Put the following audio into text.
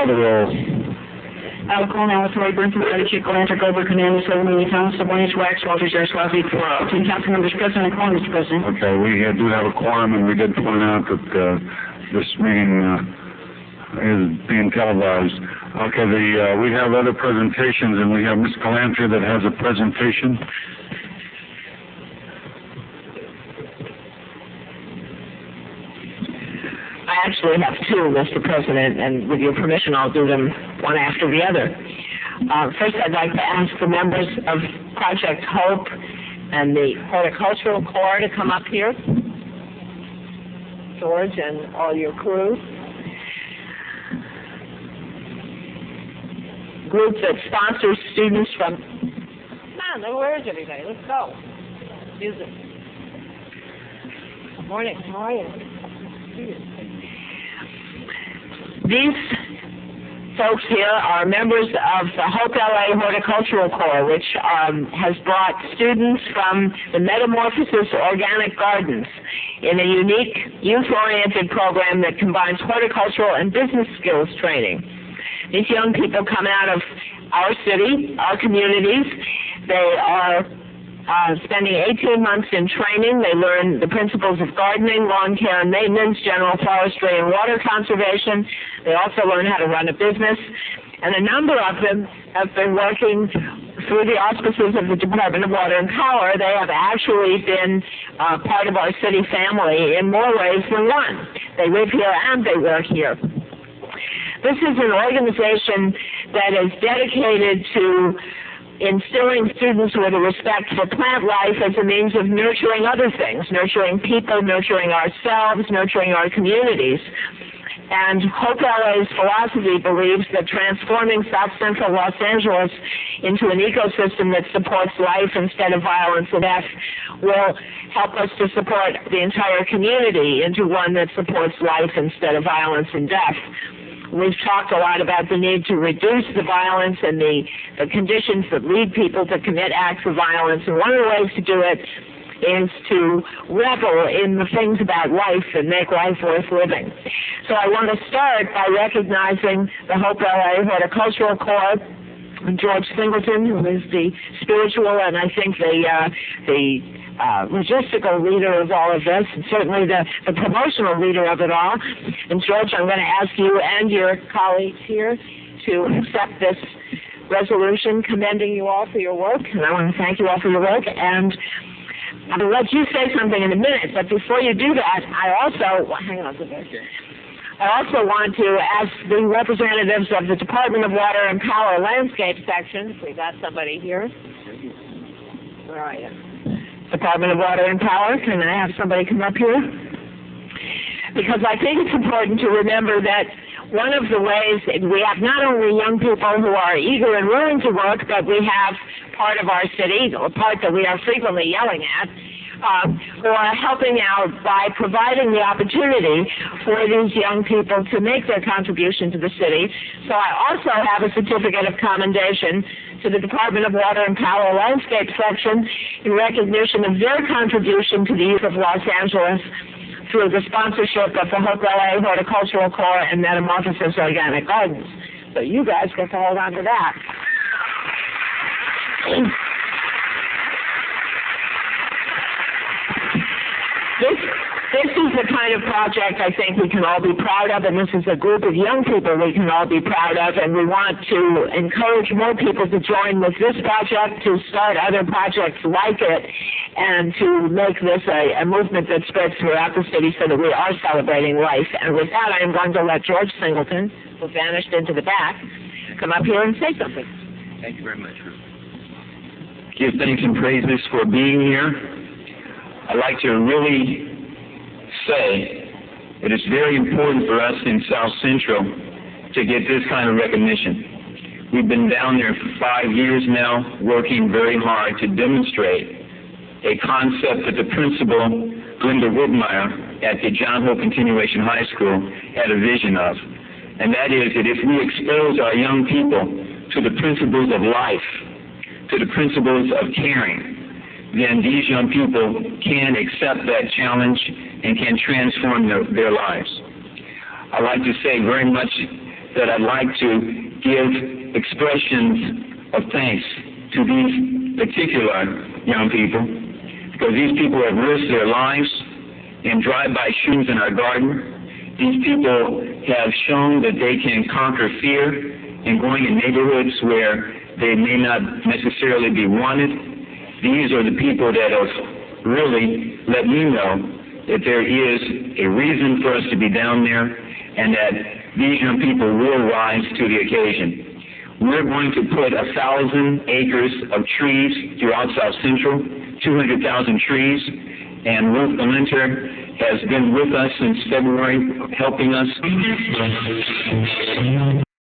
call the roll. Alcohol, Alatory, Burnson, Fettichik, Galanter, Goldberg, Hernandez, Silverman, Thomas, Sabonis, Wax, Walters, Yaroslavi, 10 council members present and quorum, Mr. President. Okay, we do have a quorum, and we did point out that this meeting is being televised. Okay, we have other presentations, and we have Ms. Galanter that has a presentation. I actually have two, Mr. President, and with your permission, I'll do them one after the other. First, I'd like to ask the members of Project Hope and the Horticultural Corps to come up here. George and all your crew. Group that sponsors students from... Come on, where is everybody? Let's go. Music. Good morning. How are you? These folks here are members of the Hope LA Horticultural Corps, which has brought students from the Metamorphosis Organic Gardens in a unique youth-oriented program that combines horticultural and business skills training. These young people come out of our city, our communities. They are spending 18 months in training. They learn the principles of gardening, lawn care and maintenance, general forestry and water conservation. They also learn how to run a business. And a number of them have been working through the auspices of the Department of Water and Power. They have actually been part of our city family in more ways than one. They live here and they work here. This is an organization that is dedicated to instilling students with a respect for plant life as a means of nurturing other things, nurturing people, nurturing ourselves, nurturing our communities. And Hope LA's philosophy believes that transforming South Central Los Angeles into an ecosystem that supports life instead of violence and death will help us to support the entire community into one that supports life instead of violence and death. We've talked a lot about the need to reduce the violence and the conditions that lead people to commit acts of violence, and one of the ways to do it is to revel in the things about life that make life worth living. So I want to start by recognizing the Hope LA Horticultural Corps, and George Singleton, who is the spiritual and I think the logistical leader of all of this, and certainly the promotional leader of it all. And George, I'm going to ask you and your colleagues here to accept this resolution commending you all for your work, and I want to thank you all for your work. And I'll let you say something in a minute, but before you do that, I also want to ask the representatives of the Department of Water and Power Landscape Section. We got somebody here. Where are you? Department of Water and Power, can I have somebody come up here? Because I think it's important to remember that one of the ways we have not only young people who are eager and willing to work, but we have part of our city, or part that we are frequently yelling at, who are helping out by providing the opportunity for these young people to make their contribution to the city. So I also have a certificate of commendation to the Department of Water and Power Landscape Section in recognition of their contribution to the youth of Los Angeles through the sponsorship of the Hope LA Horticultural Corps and Metamorphosis Organic Gardens. So you guys get to hold on to that. This is the kind of project I think we can all be proud of, and this is a group of young people we can all be proud of, and we want to encourage more people to join with this project, to start other projects like it, and to make this a movement that spreads throughout the city so that we are celebrating life. And with that, I am going to let George Singleton, who vanished into the back, come up here and say something. Thank you very much, Ruth. Give thanks and praises for being here. I'd like to really say that it's very important for us in South Central to get this kind of recognition. We've been down there for 5 years now, working very hard to demonstrate a concept that the principal, Glenda Whitmire, at the John Hope Continuation High School had a vision of. And that is that if we expose our young people to the principles of life, to the principles of caring, then these young people can accept that challenge and can transform their lives. I'd like to say very much that I'd like to give expressions of thanks to these particular young people, because these people have risked their lives in drive-by shootings in our garden. These people have shown that they can conquer fear in going in neighborhoods where they may not necessarily be wanted. These are the people that have really let me know that there is a reason for us to be down there, and that these young people will rise to the occasion. We're going to put 1,000 acres of trees throughout South Central, 200,000 trees, and Ruth Galenter has been with us since February, helping us.